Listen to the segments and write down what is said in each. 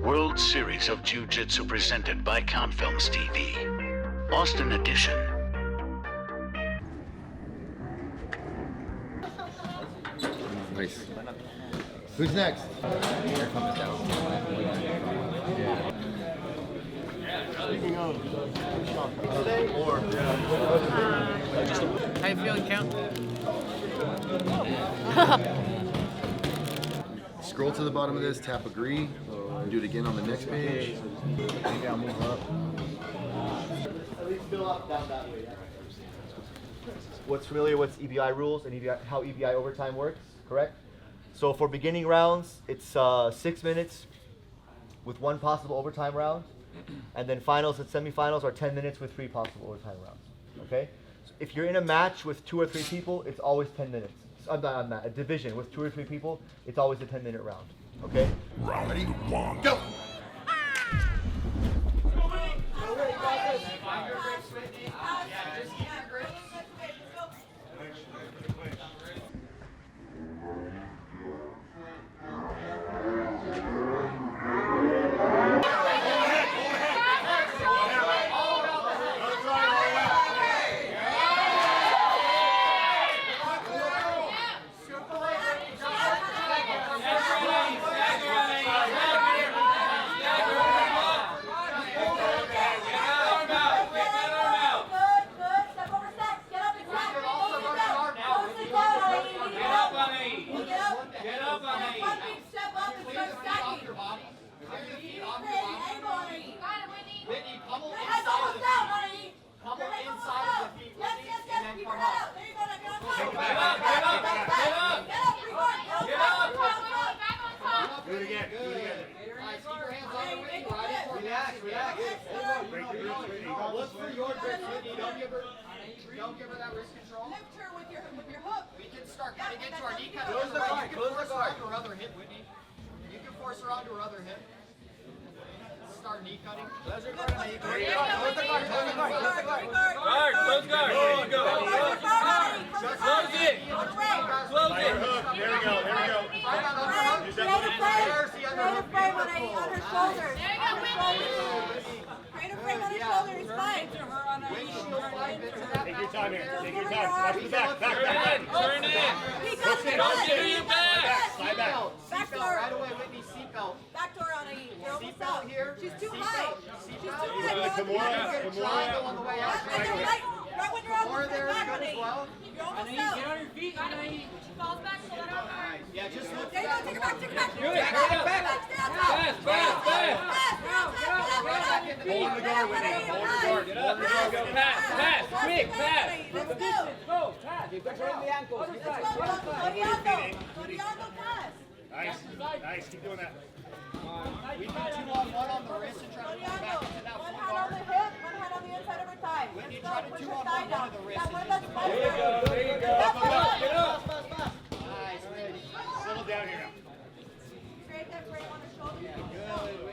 World Series of Jiu-Jitsu presented by CountFilms TV. Austin Edition. Nice. Who's next? Here comes down. Speaking of, How you feeling, Count? Scroll to the bottom of this, tap agree, and do it again on the next page. Maybe I'll move up. at least fill up down that way. What's familiar with EBI rules and how EBI overtime works, correct? So for beginning rounds, it's 6 minutes with one possible overtime round. And then finals and semifinals are 10 minutes with 3 possible overtime rounds, okay? So if you're in a match with 2 or 3 people, it's always 10 minutes. I'm not, a division with 2 or 3 people, it's always a 10-minute round, okay? Round one. Go! Look for your grip, Whitney. Don't give her that wrist control. Lift her with your hook. We can start cutting into our knee cut. Close the guard, close the guard. Her other hip, Whitney. You can force her onto her other hip. Start knee cutting. Close the guard, close the guard, close the guard, close the guard. Guard, close guard. There you go. Close it. Close it. There we go, there we go. There's the other frame on her shoulders. Create a frame on her shoulder, it's fine. Take your time here, take your time. Watch the back, back. Turn in. Don't give your back. Slide back. Back Seatbelt door. right away, Whitney. Seatbelt. Back door on Aid. You're almost Seatbelt out. here. She's too high. She's too high. Kimura, Triangle on the way out. Right when you're on Or the there back it on goes Aid. well. You're almost out. Get on your feet. She falls back, pull that out. Yeah, just look There you go, take her back, take her back. Do it. Hurry up. Fast, fast, fast. Hold the guard, Whitney. Hold the guard. Get up. Go. Pass, pass. Quick, pass. Let's go. Go, pass. Keep controlling the ankles. Let's go. Toriano pass. Nice, nice. Keep doing that. We do 2-on-1 on the wrist and try to pull back into that One full hand on guard. the hip, one hand on the inside of her thigh. Whitney, Let's try go. to Push 2 her on thigh 1 down. of the wrist. That one and that's just- closer. There you go. Get up. Nice, Whitney. Settle down here now. Create that frame on her shoulder.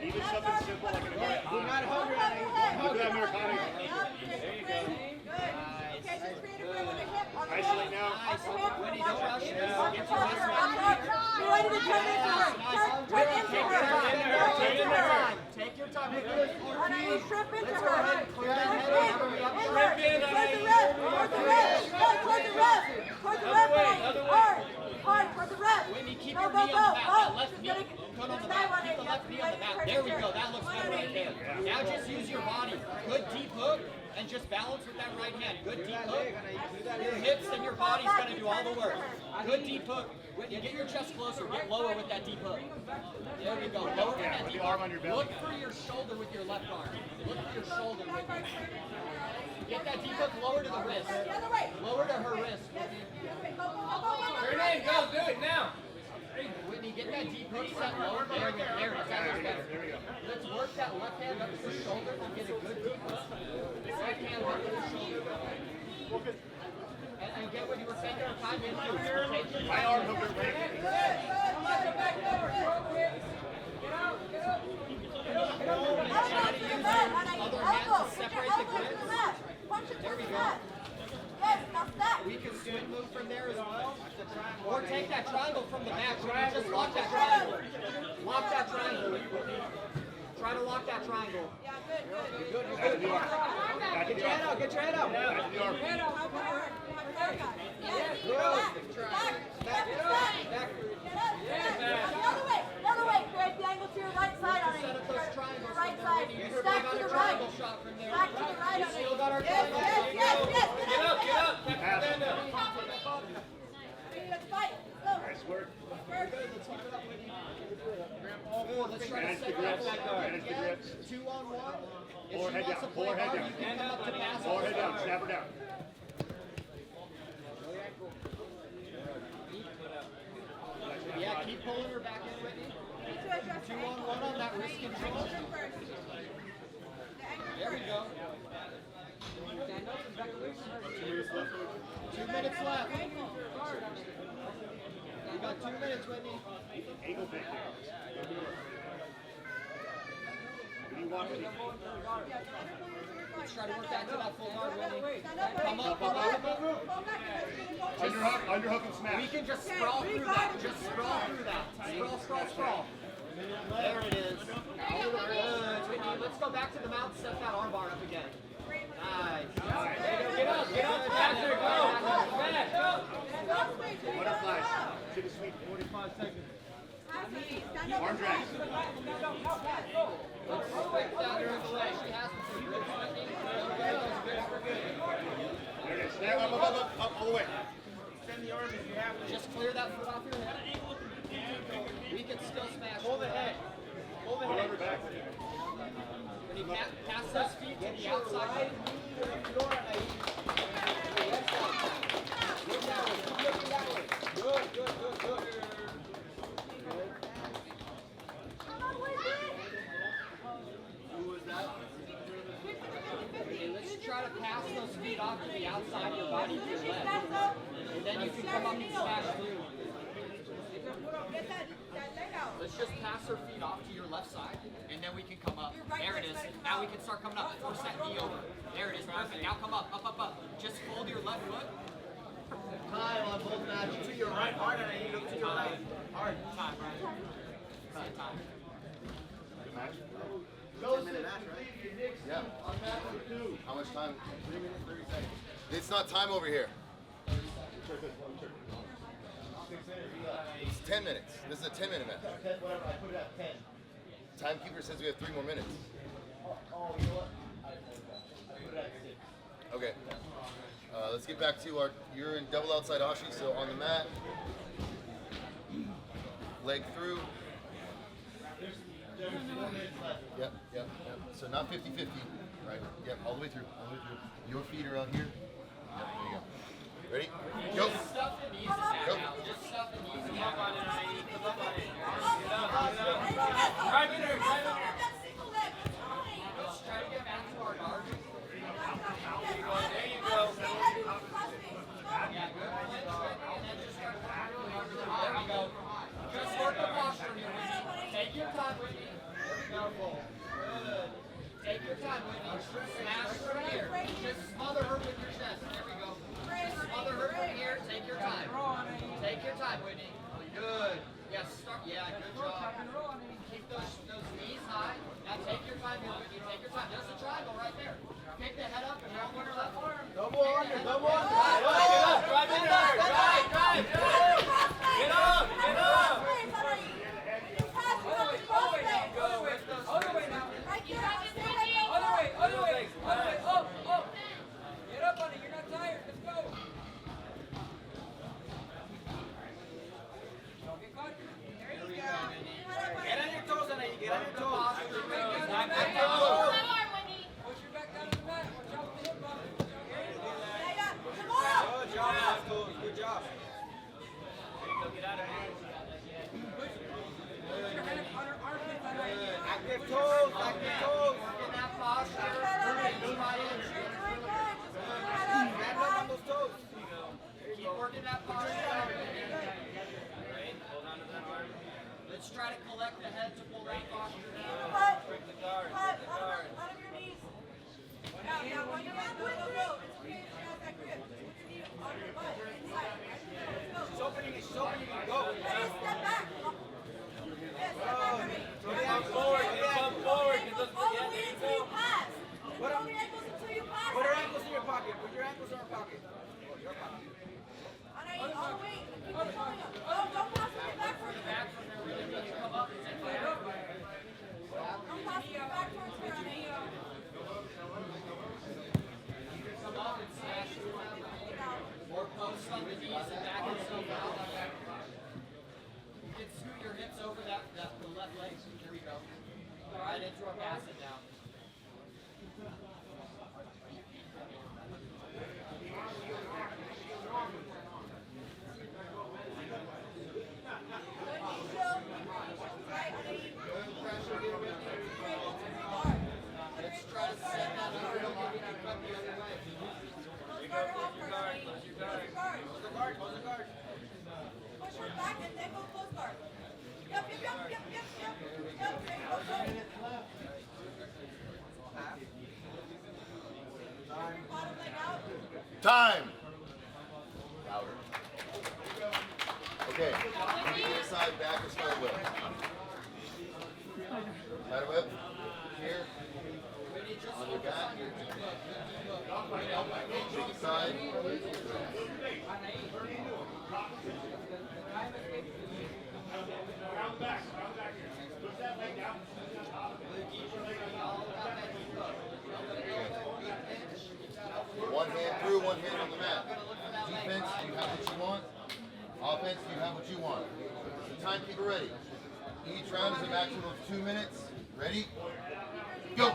Even something simple like an Americana. We're not hungry. Look at that Americana. There you go. Good. Okay, just create a frame on the hip. On the Isolate hip. now. On the hip. Whitney, don't rush it. Be ready to turn into her. Turn into her. Take your time. Anna, you trip into her. Clear that head. Never be up. Towards the ref. Towards the ref. Towards the ref. Towards the ref. Hard. Hard. Towards the ref. Whitney, keep Go, your go, knee go. on the mat. Oh, That left she's knee. gonna Put on the dive mat. on Keep it. the left knee on the mat. There we go. That looks better right there. Now just use your body. Good deep hook and just balance with that right hand. Good deep hook. Your hips and your body's going to do all the work. Good deep hook. Whitney, get your chest closer. Get lower with that deep hook. There we go. Lower with that deep hook. Look for your shoulder with your left arm. Look for your shoulder, Whitney. Get that deep hook lower to the wrist. Lower to her wrist. Turn in. Go. Do it now. Whitney, get that deep hook set lower. There it is. That looks better. Let's work that left hand up to the shoulder and get a good deep hook. Right hand up to the shoulder. And get what you were saying there, 5 minutes. My arm hook it right. Try to use your other hand to separate the grip. There we go. We can swing move from there as well. Or take that triangle from the back. Just lock that triangle. Lock that triangle. Try to lock that triangle. Yeah, good, good. Good, you're good. Get your head out, get your head out. Have your arm. Have your arm, guys. Yes, back. Back. Get up. The other way, Greg. The angle to your right side on it. Set up those triangles. Right side. Stack to the right. Back to the right on it. Still got our Yes. triangle. Get up. Stand up. Let's fight. Go. Nice work. Good, let's keep it up, Whitney. Let's try to Manage the set grips. that guard. Manage the grips. 2-on-1. If Pull she her head wants to down. play Pull her head hard, down. you can come up to pass. Pull her head down. Snap her down. Yeah, keep pulling her back in, Whitney. 2-on-1 on that wrist control. There we go. 2 minutes left. We got 2 minutes, Whitney. Angle pick here. What do you want, Whitney? Let's try to work back to that full guard, Whitney. Come up. Underhook and smash. We can just sprawl through that. Just sprawl through that. Sprawl. There it is. Good, Whitney. Let's go back to the mount. Set that arm bar up again. Nice. Get up. Faster, go. Butterflies. To the sweep. 45 seconds. Arm drags. Let's stick that her in the way. She has some grips, Whitney. There it is. There, up, all the way. Just clear that foot off your head. We can still smash. Hold the head. Pull her back. When you pass those feet to the outside. Good. Okay, let's try to pass those feet off to the outside of your body to your left. And then you can come up and smash through. Let's just pass her feet off to your left side, and then we can come up. There it is. Now we can start coming up. Force that knee over. There it is. Perfect. Now come up. Just fold your left foot. Time on both matches. To your right. Hard, and you look to your right. Hard. Time, right? Time. Joseph, yeah. How much time? 3 minutes, 30 seconds. It's not time over here. It's 10 minutes. This is a 10-minute match. Whatever, I put it at 10. Timekeeper says we have 3 more minutes. Oh, you know what? I put it at 6. Okay. Let's get back to you're in double outside ashi, so on the mat. Leg through. Yep. So not 50-50, right? Yep, all the way through. Your feet are out here. Yep, there you go. Ready? Go. Just stuff the knees back Go. out. Just stuff the knees back out. Let's try to get back to our guard. There you go. Yeah, good. And then just start coming really hard. There we go. Just work the posture here, Whitney. Take your time, Whitney. There we go. Good. Take your time, Whitney. Smash from here. Just smother her with your chest. There we go. Smother her from here. Take your time. Take your time, Whitney. Good. Yes, start. Yeah, good job. Keep those knees high. Now take your time here, Whitney. Take your time. There's a triangle right there. Pick the head up and roll with her left arm. Double under. Drive in there. Drive. Get up. Other way now. Other way. Up. Get up, buddy. You're not tired. Let's go. Don't get caught. Get on your toes, Anna. Get on your toes. Push your back down to the mat. Watch out for the hip bump. Good job. Get out of here. Put your head on her armpits. Active toes. In that posture. Knee high in. Stand up on those toes. Keep working that posture. Hold on to that arm. Let's try to collect the head to pull that posture down. Break the guard. Out of your knees. Now, when you're go. It's okay. She has that grip. Put your knee on your butt. Inside. She's opening it. Go. Ready, step back. Yes, step back. Ready. Come forward. Time. Louder. Okay. Inside, back, or spider web. Spider web. Here. On your back. Take it side. One hand through, one hand on the mat. Defense, do you have what you want? Offense, do you have what you want? The timekeeper ready. Each round is a maximum of 2 minutes. Ready? Go!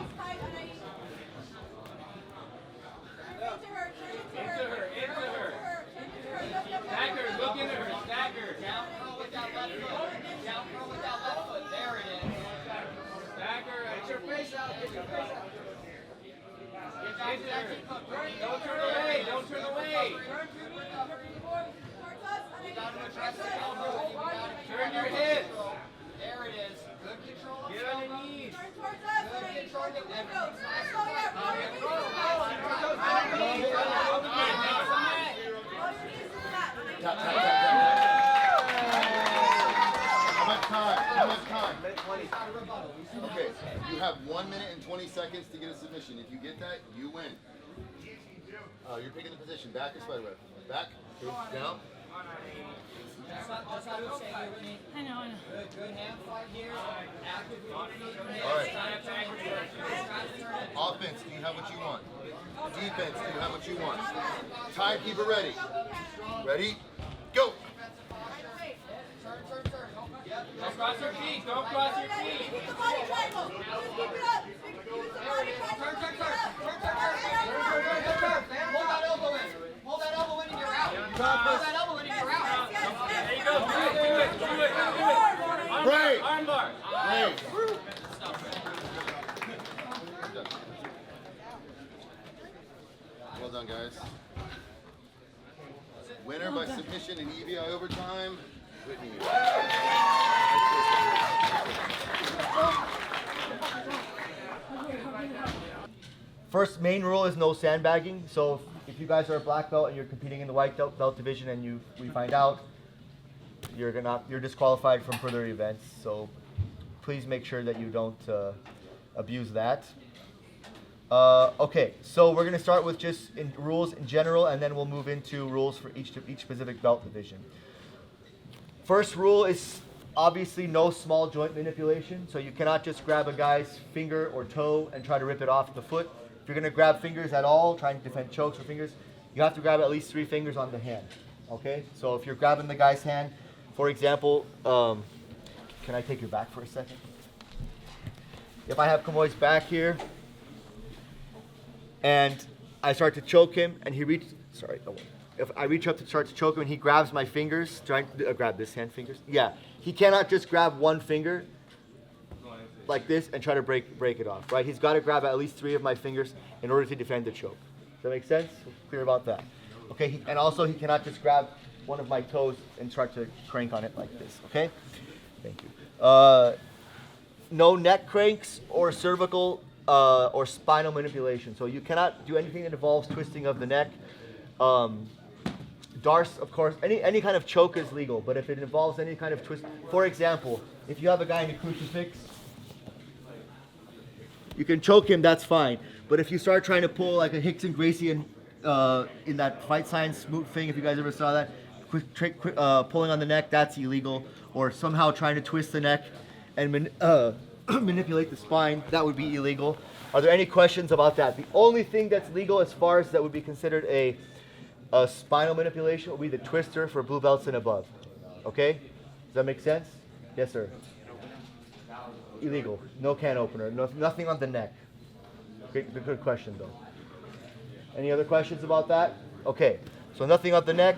Stagger, look into her, stagger. Down curl with that left foot. Down curl with that left foot. There it is. Stagger, get your face out, get your face out. Get back to that deep hook. Don't turn away, don't turn away. You got to address the elbow. Turn your hips. There it is. Good control of Get the on your elbow. knees. Good control of the Tap, tap, tap, tap. How much time? How much time? Okay, you have 1 minute and 20 seconds to get a submission. If you get that, you win. You're picking the position. Back or spider web? Back. Okay, down. Just how you say here with me. I know. Good hand fight here. Active All right. Offense, do you have what you want? Defense, do you have what you want? Timekeeper ready. Ready? Go! Don't cross your feet, don't cross your feet. Keep the body triangle. Just keep it up. Use the body triangle. Turn. Pull that elbow in. Pull that elbow in and you're out. Pull that elbow in and you're out. There you go, do it. Break. Armbar. Break. Well done, guys. Winner by submission in EBI overtime, Whitney. First main rule is no sandbagging. So if you guys are a black belt and you're competing in the white belt division and we find out, you're disqualified from further events. So please make sure that you don't abuse that. Okay, so we're going to start with just rules in general, and then we'll move into rules for each specific belt division. First rule is obviously no small joint manipulation. So you cannot just grab a guy's finger or toe and try to rip it off the foot. If you're going to grab fingers at all, trying to defend chokes or fingers, you have to grab at least 3 fingers on the hand. Okay, so if you're grabbing the guy's hand, for example, can I take your back for a second? If I have Kamoy's back here, and I start to choke him, and if I reach up to start to choke him and he grabs my fingers, trying to grab this hand fingers, yeah, he cannot just grab one finger like this and try to break it off, right? He's got to grab at least 3 of my fingers in order to defend the choke. Does that make sense? Clear about that? Okay, and also he cannot just grab one of my toes and start to crank on it like this, okay? Thank you. No neck cranks or cervical or spinal manipulation. So you cannot do anything that involves twisting of the neck. Darce, of course, any kind of choke is legal, but if it involves any kind of twist, for example, if you have a guy in a crucifix, you can choke him, that's fine. But if you start trying to pull like a Hicks and Gracie in that Fight Science thing, if you guys ever saw that, pulling on the neck, that's illegal. Or somehow trying to twist the neck and manipulate the spine, that would be illegal. Are there any questions about that? The only thing that's legal as far as that would be considered a spinal manipulation would be the twister for blue belts and above. Okay? Does that make sense? Yes, sir. Illegal. No can opener. Nothing on the neck. Good question, though. Any other questions about that? Okay. So nothing on the neck.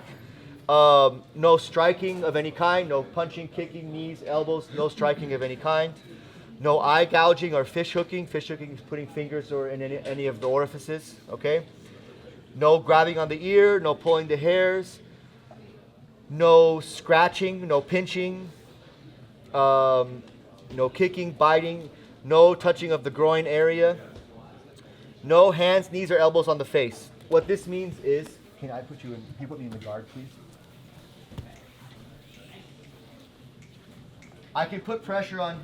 No striking of any kind. No punching, kicking, knees, elbows. No striking of any kind. No eye gouging or fish hooking. Fish hooking is putting fingers or in any of the orifices. Okay. No grabbing on the ear. No pulling the hairs. No scratching. No pinching. No kicking, biting. No touching of the groin area. No hands, knees, or elbows on the face. What this means is can I put you in, can you put me in the guard, please? I can put pressure on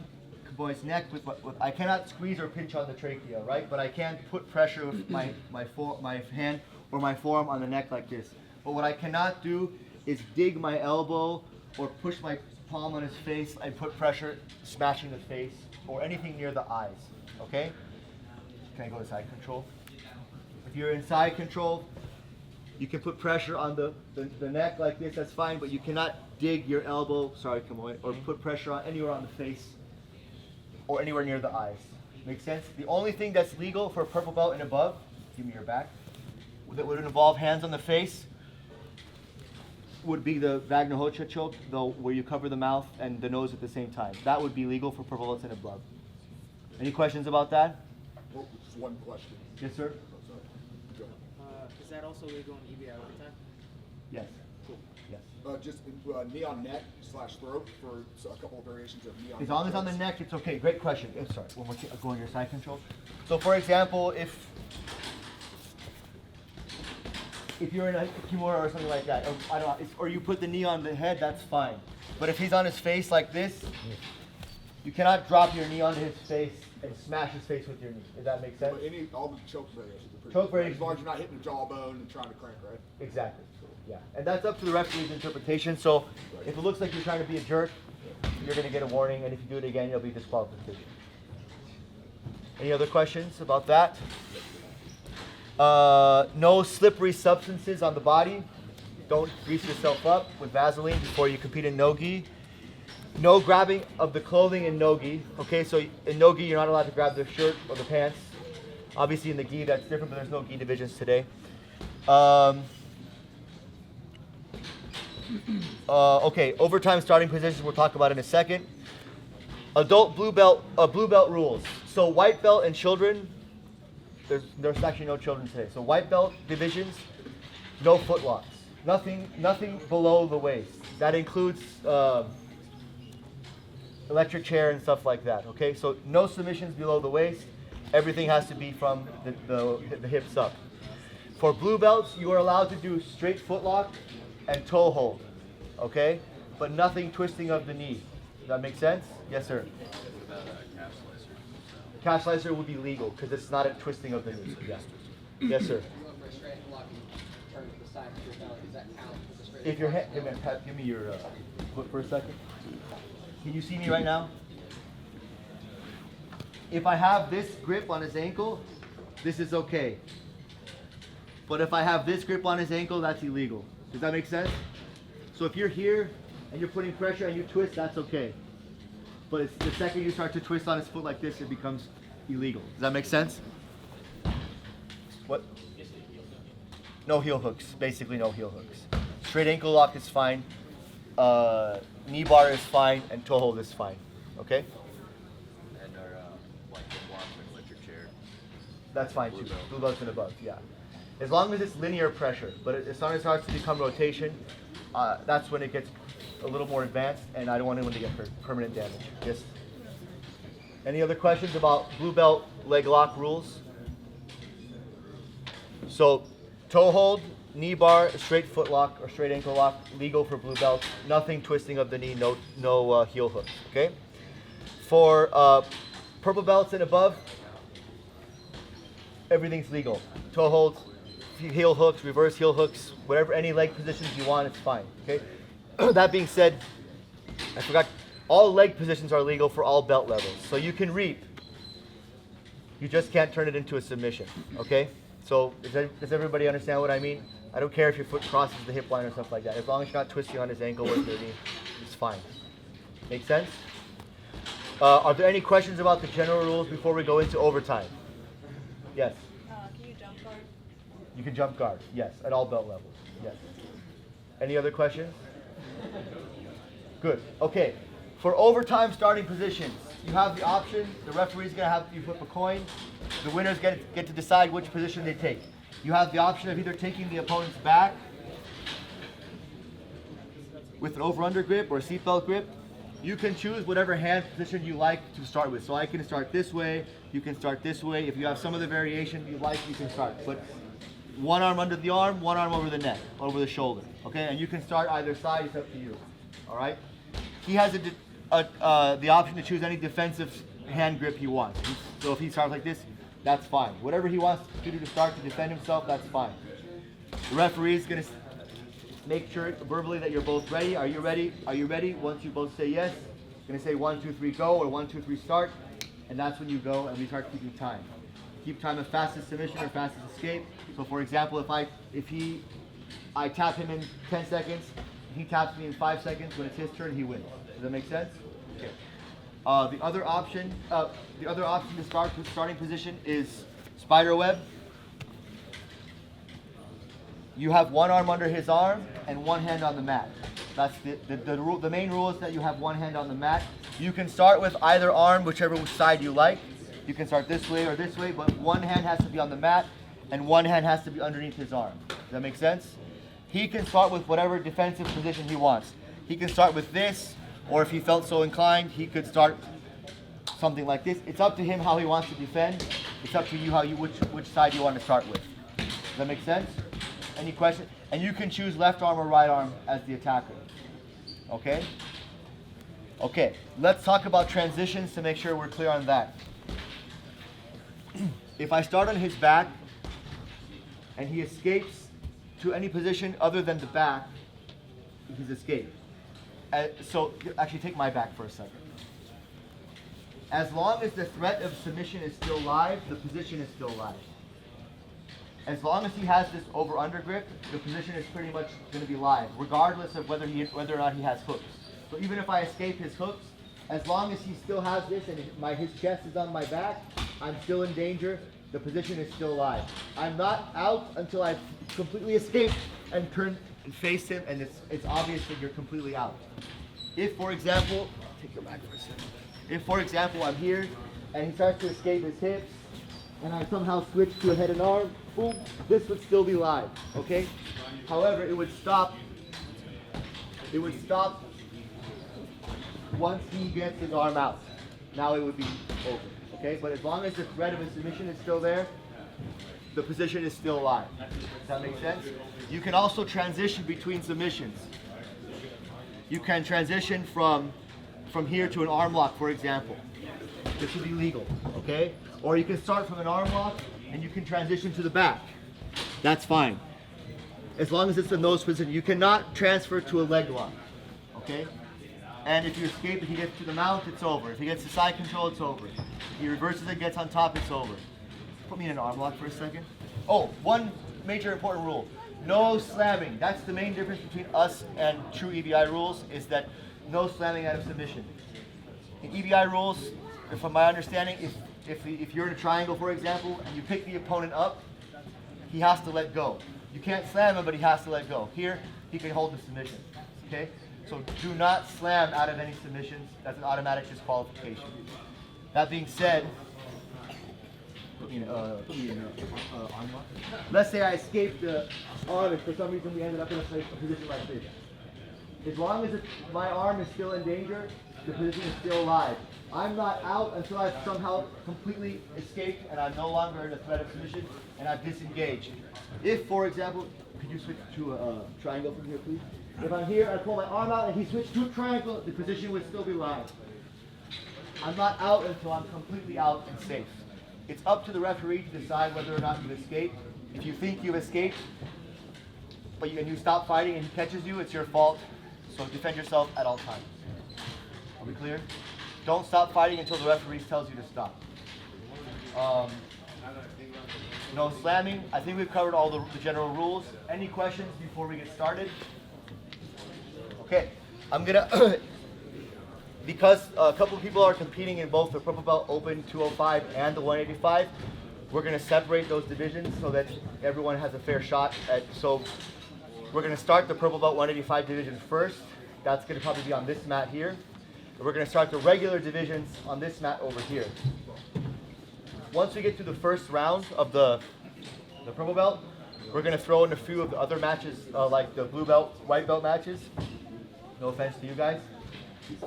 boy's neck with I cannot squeeze or pinch on the trachea, right? But I can put pressure with my hand or my forearm on the neck like this. But what I cannot do is dig my elbow or push my palm on his face and put pressure, smashing the face or anything near the eyes, okay? Can I go to side control? If you're in side control, you can put pressure on the neck like this, that's fine, but you cannot dig your elbow, sorry, come away, or put pressure on anywhere on the face or anywhere near the eyes. Make sense? The only thing that's legal for a purple belt and above, give me your back, that would involve hands on the face would be the Vagna choke, though, where you cover the mouth and the nose at the same time. That would be legal for purple belts and above. Any questions about that? Well, just one question. Yes, sir? Oh, sorry. Go ahead. Is that also legal in EBI overtime? Yes. Cool. Yes. Just knee on neck / throat for a couple of variations of knee on neck. As long as on the neck, it's okay. Great question. I'm sorry. One more thing. Go on your side control. So, for example, if you're in a kimura or something like that, or you put the knee on the head, that's fine. But if he's on his face like this, you cannot drop your knee onto his face and smash his face with your knee. Does that make sense? But all the choke variations are pretty Choke good. variations. As long as you're not hitting the jawbone and trying to crank, right? Exactly. Yeah. And that's up to the referee's interpretation. So if it looks like you're trying to be a jerk, you're going to get a warning. And if you do it again, you'll be disqualification. Any other questions about that? No slippery substances on the body. Don't grease yourself up with Vaseline before you compete in no-gi. No grabbing of the clothing in no-gi. Okay, so in no-gi, you're not allowed to grab the shirt or the pants. Obviously, in the gi, that's different, but there's no gi divisions today. Okay, overtime starting positions we'll talk about in a second. Adult blue belt rules. So white belt and children, there's actually no children today. So white belt divisions, no footlocks. Nothing below the waist. That includes electric chair and stuff like that. Okay, so no submissions below the waist. Everything has to be from the hips up. For blue belts, you are allowed to do straight footlock and toe hold. Okay, but nothing twisting of the knee. Does that make sense? Yes, sir. Calf slicer would be legal because it's not a twisting of the knee. Yeah. Yes, sir. If your hand, give me your foot for a second. Can you see me right now? If I have this grip on his ankle, this is okay. But if I have this grip on his ankle, that's illegal. Does that make sense? So if you're here and you're putting pressure and you twist, that's okay. But it's the second you start to twist on his foot like this, it becomes illegal. Does that make sense? What? No heel hooks. Basically no heel hooks. Straight ankle lock is fine. Knee bar is fine, and toe hold is fine. Okay? And our like the block and electric chair. That's fine too. Blue belts and above, yeah. As long as it's linear pressure, but as long as it starts to become rotation, that's when it gets a little more advanced, and I don't want anyone to get hurt. Permanent damage. Yes. Any other questions about blue belt leg lock rules? So, toe hold, knee bar, straight foot lock or straight ankle lock, legal for blue belts. Nothing twisting of the knee, no heel hooks. Okay. For purple belts and above, everything's legal. Toe holds, heel hooks, reverse heel hooks, whatever, any leg positions you want, it's fine. Okay. That being said, I forgot, all leg positions are legal for all belt levels. So you can reap. You just can't turn it into a submission. Okay. So does everybody understand what I mean? I don't care if your foot crosses the hip line or stuff like that. As long as you're not twisting on his ankle with your knee, it's fine. Make sense? Are there any questions about the general rules before we go into overtime? Yes. Can you jump guard? You can jump guard. Yes, at all belt levels. Yes. Any other questions? Good. Okay. For overtime starting positions, you have the option. The referee's going to have you flip a coin. The winners get to decide which position they take. You have the option of either taking the opponent's back with an over-under grip or a seatbelt grip. You can choose whatever hand position you like to start with. So I can start this way. You can start this way. If you have some other variation you like, you can start. But one arm under the arm, one arm over the neck, over the shoulder. Okay, and you can start either side. It's up to you. All right. He has the option to choose any defensive hand grip he wants. So if he starts like this, that's fine. Whatever he wants to do to start to defend himself, that's fine. The referee is going to make sure verbally that you're both ready. Are you ready? Are you ready? Once you both say yes, going to say 1, 2, 3, go, or 1, 2, 3, start, and that's when you go, and we start keeping time. Keep time of fastest submission or fastest escape. So for example, if I tap him in 10 seconds, he taps me in 5 seconds. When it's his turn, he wins. Does that make sense? Okay. The other option to start with starting position is spider web. You have one arm under his arm and one hand on the mat. That's the rule. The main rule is that you have one hand on the mat. You can start with either arm, whichever side you like. You can start this way or this way, but one hand has to be on the mat and one hand has to be underneath his arm. Does that make sense? He can start with whatever defensive position he wants. He can start with this, or if he felt so inclined, he could start something like this. It's up to him how he wants to defend. It's up to you which side you want to start with. Does that make sense? Any questions? And you can choose left arm or right arm as the attacker. Okay? Okay, let's talk about transitions to make sure we're clear on that. If I start on his back and he escapes to any position other than the back, he's escaped. So actually take my back for a second. As long as the threat of submission is still live, the position is still live. As long as he has this over-under grip, the position is pretty much going to be live, regardless of whether or not he has hooks. So even if I escape his hooks, as long as he still has this and his chest is on my back, I'm still in danger. The position is still live. I'm not out until I've completely escaped and turned and faced him, and it's obvious that you're completely out. If, for example, take your back for a second. If, for example, I'm here and he starts to escape his hips, and I somehow switch to a head and arm, boom, this would still be live, okay? However, it would stop once he gets his arm out. Now it would be over, okay? But as long as the threat of a submission is still there, the position is still live. Does that make sense? You can also transition between submissions. You can transition from here to an arm lock, for example. This would be legal, okay? Or you can start from an arm lock and you can transition to the back. That's fine. As long as it's a nose position. You cannot transfer to a leg lock, okay? And if you escape, if he gets to the mount, it's over. If he gets to side control, it's over. If he reverses and gets on top, it's over. Put me in an arm lock for a second. Oh, one major important rule. No slamming. That's the main difference between us and true EBI rules, is that no slamming out of submission. In EBI rules, from my understanding, if you're in a triangle, for example, and you pick the opponent up, he has to let go. You can't slam him, but he has to let go. Here, he can hold the submission, okay? So do not slam out of any submissions. That's an automatic disqualification. That being said, let's say I escaped the arm and for some reason we ended up in a position like this. As long as my arm is still in danger, the position is still alive. I'm not out until I've somehow completely escaped and I'm no longer in a threat of submission and I've disengaged. If, for example, could you switch to a triangle from here, please? If I'm here, I pull my arm out and he switched to a triangle, the position would still be live. I'm not out until I'm completely out and safe. It's up to the referee to decide whether or not you've escaped. If you think you've escaped, and you stop fighting and he catches you, it's your fault. So defend yourself at all times. Are we clear? Don't stop fighting until the referee tells you to stop. No slamming. I think we've covered all the general rules. Any questions before we get started? Okay, I'm gonna, because a couple of people are competing in both the Purple Belt Open 205 and the 185, we're gonna separate those divisions so that everyone has a fair shot so we're gonna start the Purple Belt 185 division first. That's gonna probably be on this mat here. And we're gonna start the regular divisions on this mat over here. Once we get to the first round of the Purple Belt, we're gonna throw in a few of the other matches, like the Blue Belt, White Belt matches. No offense to you guys,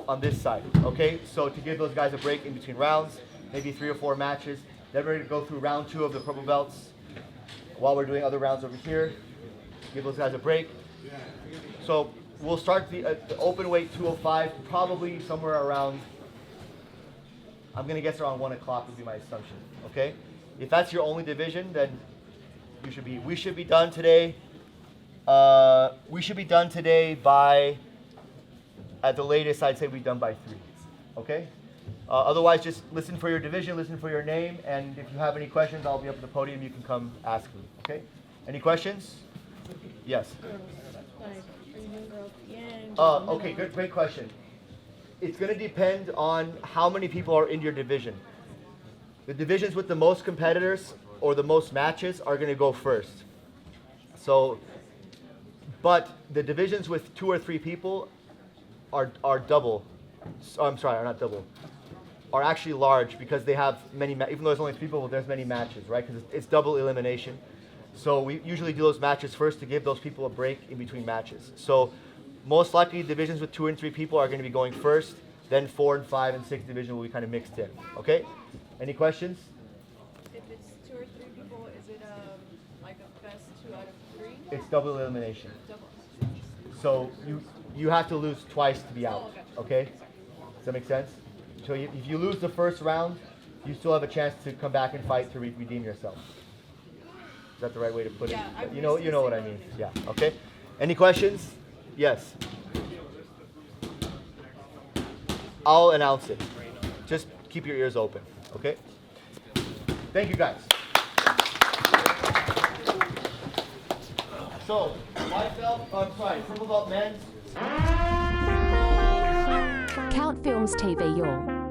on this side, okay? So to give those guys a break in between rounds, maybe 3 or 4 matches. Then we're gonna go through round 2 of the Purple Belts, while we're doing other rounds over here. Give those guys a break. So we'll start the open weight 205 probably somewhere around, I'm going to guess around 1 o'clock would be my assumption, okay? If that's your only division, then we should be done today. We should be done today by, at the latest, I'd say we'll be done by 3, okay? Otherwise, just listen for your division, listen for your name, and if you have any questions, I'll be up at the podium. You can come ask me, okay? Any questions? Yes. Okay, great question. It's going to depend on how many people are in your division. The divisions with the most competitors or the most matches are going to go first. So, but the divisions with 2 or 3 people are double. I'm sorry, are not double. Are actually large because they have many, even though there's only 3 people, there's many matches, right? Because it's double elimination. So we usually do those matches first to give those people a break in between matches. So most likely divisions with 2 and 3 people are going to be going first, then 4 and 5 and 6 division will be kind of mixed in, okay? Any questions? If it's 2 or 3 people, is it like a best 2 out of 3? It's double elimination. Double. So you have to lose twice to be out, okay? Does that make sense? So if you lose the first round, you still have a chance to come back and fight to redeem yourself. Is that the right way to put it? Yeah, you know what I mean. Yeah. Okay. Any questions? Yes. I'll announce it. Just keep your ears open. Okay. Thank you, guys. So, purple belt men's. CountFilms TV, y'all.